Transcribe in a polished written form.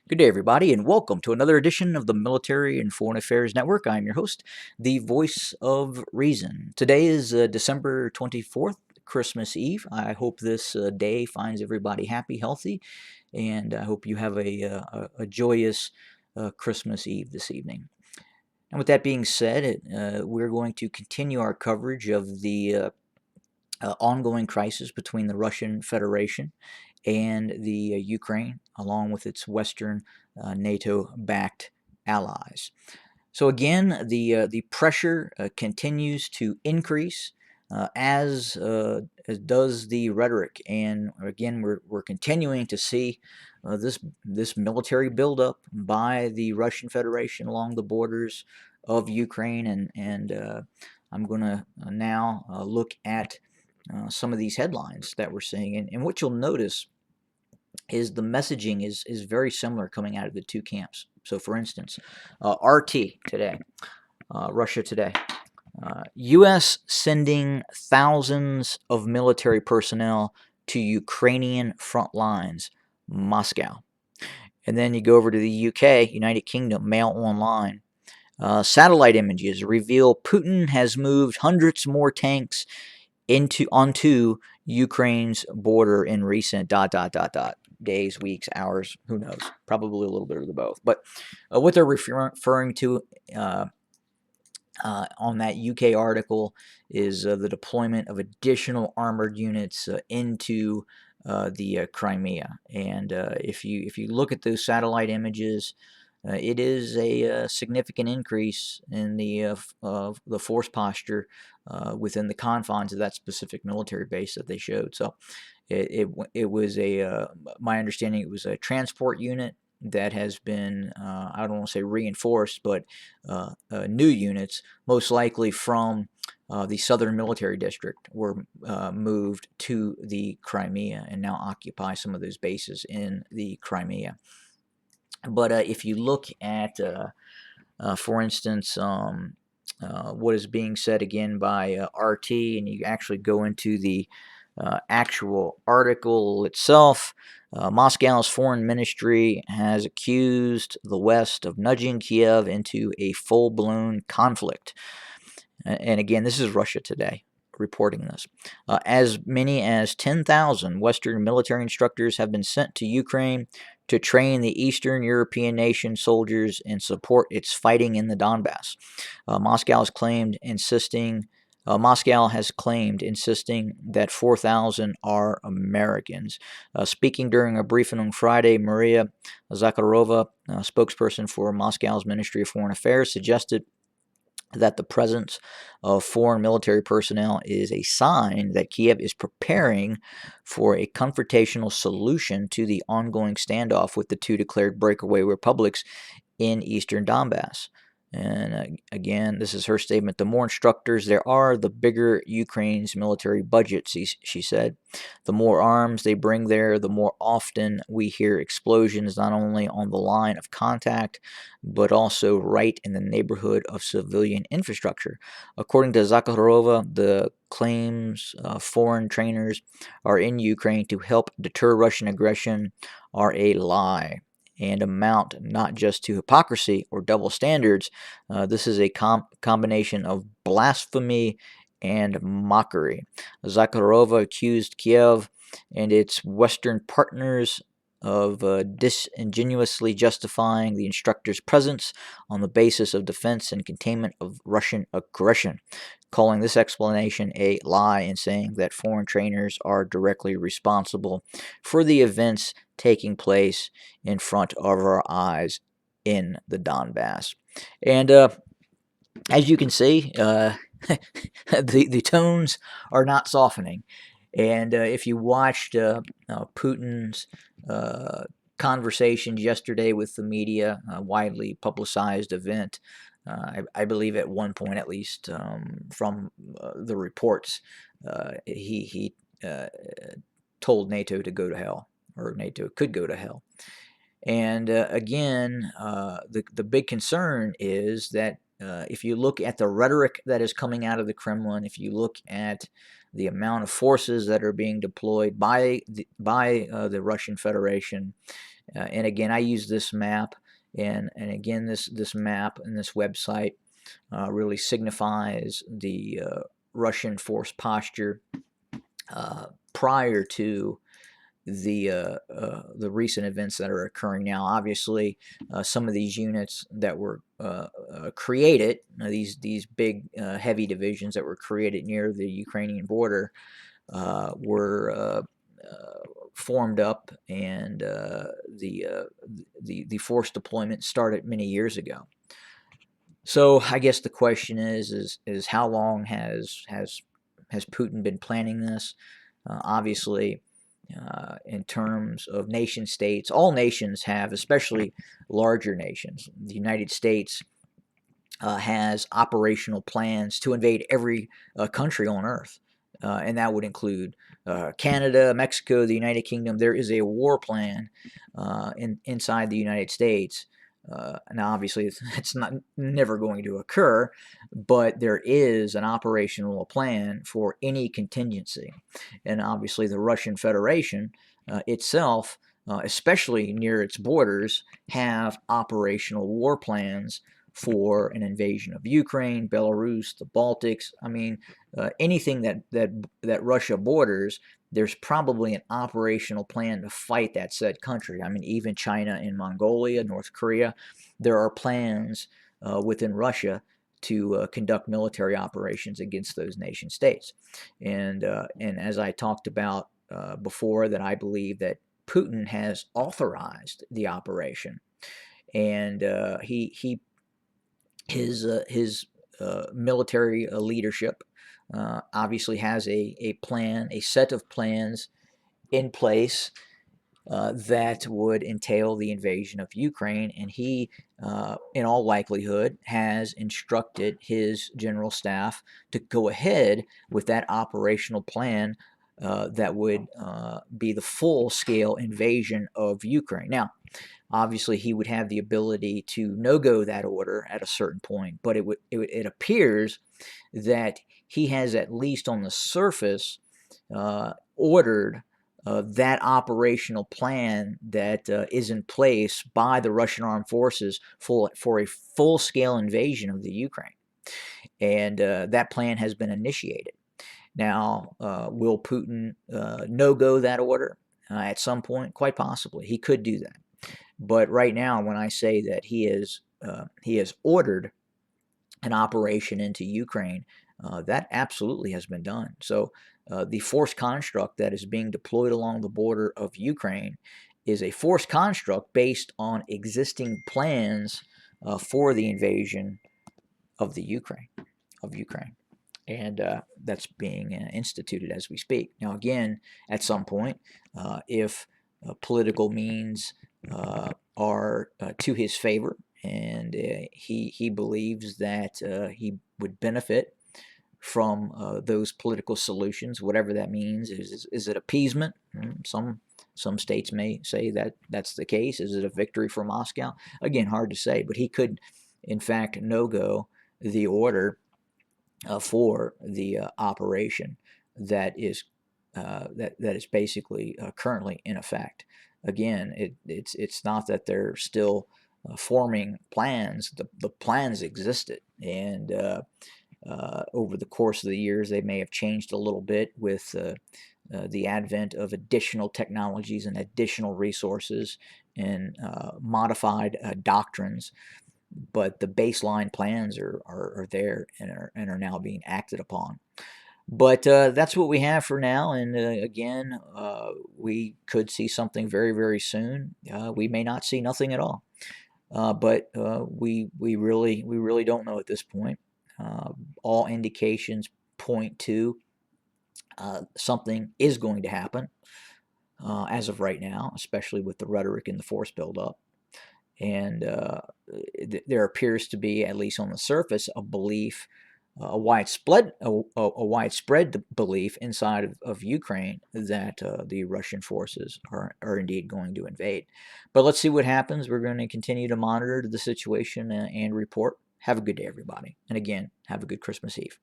Good day, everybody, and welcome to another edition of the Military and Foreign Affairs Network. I'm your host, the voice of reason. Today is December 24th, Christmas Eve. I hope this day finds everybody happy, healthy, and I hope you have a joyous Christmas Eve this evening. And with that being said, we're going to continue our coverage of the ongoing crisis between the Russian Federation and the Ukraine, along with its Western NATO-backed allies. So again, the pressure continues to increase as does the rhetoric, and again we're continuing to see this military buildup by the Russian Federation along the borders of Ukraine, and I'm going to now look at some of these headlines that we're seeing, and what you'll notice is the messaging is very similar coming out of the two camps. So, for instance, RT today, Russia Today, U.S. sending thousands of military personnel to Ukrainian front lines, Moscow. And then you go over to the UK, United Kingdom, Mail Online. Satellite images reveal Putin has moved hundreds more tanks onto Ukraine's border in recent days, weeks, hours, who knows? Probably a little bit of the both. But what they're referring to uh, on that UK article is the deployment of additional armored units into the Crimea. And if you look at those satellite images, it is a significant increase in the force posture within the confines of that specific military base that they showed. So it was my understanding it was a transport unit that has been I don't want to say reinforced, but new units, most likely from the Southern Military District, were moved to the Crimea and now occupy some of those bases in the Crimea. But if you look at, for instance, what is being said again by RT, and you actually go into the actual article itself, Moscow's foreign ministry has accused the West of nudging Kiev into a full blown conflict. And again, this is Russia Today reporting this. As many as 10,000 Western military instructors have been sent to Ukraine to train the Eastern European nation soldiers and support its fighting in the Donbass. Moscow has claimed, insisting that 4,000 are Americans. Speaking during a briefing on Friday, Maria Zakharova, spokesperson for Moscow's Ministry of Foreign Affairs, suggested that the presence of foreign military personnel is a sign that Kiev is preparing for a confrontational solution to the ongoing standoff with the two declared breakaway republics in eastern Donbass. And again, this is her statement. The more instructors there are, the bigger Ukraine's military budget, she said. The more arms they bring there, the more often we hear explosions not only on the line of contact, but also right in the neighborhood of civilian infrastructure. According to Zakharova, the claims foreign trainers are in Ukraine to help deter Russian aggression are a lie and amount not just to hypocrisy or double standards. This is a combination of blasphemy and mockery. Zakharova accused Kiev and its Western partners of disingenuously justifying the instructor's presence on the basis of defense and containment of Russian aggression, calling this explanation a lie and saying that foreign trainers are directly responsible for the events taking place in front of our eyes in the Donbass. And as you can see, the tones are not softening. And if you watched Putin's conversations yesterday with the media, a widely publicized event, I believe at one point at least from the reports, he told NATO to go to hell, or NATO could go to hell. And again, the big concern is that if you look at the rhetoric that is coming out of the Kremlin, if you look at the amount of forces that are being deployed by the Russian Federation, And again, I use this map, and again, this map and this website really signifies the Russian force posture prior to the recent events that are occurring now. Obviously, some of these units that were created, these big heavy divisions that were created near the Ukrainian border, were formed up, and the force deployment started many years ago. So I guess the question is how long has Putin been planning this? Obviously, in terms of nation states, all nations have, especially larger nations. The United States has operational plans to invade every country on Earth, and that would include Canada, Mexico, the United Kingdom. There is a war plan inside the United States. Now, obviously, it's not never going to occur, but there is an operational plan for any contingency. And obviously, the Russian Federation itself, especially near its borders, have operational war plans for an invasion of Ukraine, Belarus, the Baltics. I mean, anything that Russia borders, there's probably an operational plan to fight that said country. I mean, even China and Mongolia, North Korea, there are plans within Russia to conduct military operations against those nation states. And as I talked about before, that I believe that Putin has authorized the operation, and his military leadership obviously has a plan, a set of plans in place that would entail the invasion of Ukraine, and he, in all likelihood, has instructed his general staff to go ahead with that operational plan that would be the full-scale invasion of Ukraine. Now, obviously, he would have the ability to no-go that order at a certain point, but it appears that he has, at least on the surface, ordered that operational plan that is in place by the Russian armed forces for a full-scale invasion of the Ukraine. And that plan has been initiated. Now, will Putin no-go that order at some point? Quite possibly. He could do that. But right now, when I say that he has ordered an operation into Ukraine, that absolutely has been done. So the force construct that is being deployed along the border of Ukraine is a force construct based on existing plans for the invasion of Ukraine. And that's being instituted as we speak. Now, again, at some point, if political means are to his favor, and he believes that he would benefit from those political solutions, whatever that means. Is it appeasement? Some states may say that that's the case. Is it a victory for Moscow? Again, hard to say, but he could, in fact, no-go the order for the operation that is basically currently in effect. Again, it's not that they're still forming plans. The plans existed, and over the course of the years, they may have changed a little bit with the advent of additional technologies and additional resources and modified doctrines. But the baseline plans are there and are now being acted upon. But that's what we have for now. And again, we could see something very, very soon. We may not see nothing at all. But we really don't know at this point. All indications point to something is going to happen as of right now, especially with the rhetoric and the force buildup. And there appears to be, at least on the surface, a belief, a widespread belief inside of Ukraine that the Russian forces are indeed going to invade. But let's see what happens. We're going to continue to monitor the situation and report. Have a good day, everybody. And again, have a good Christmas Eve.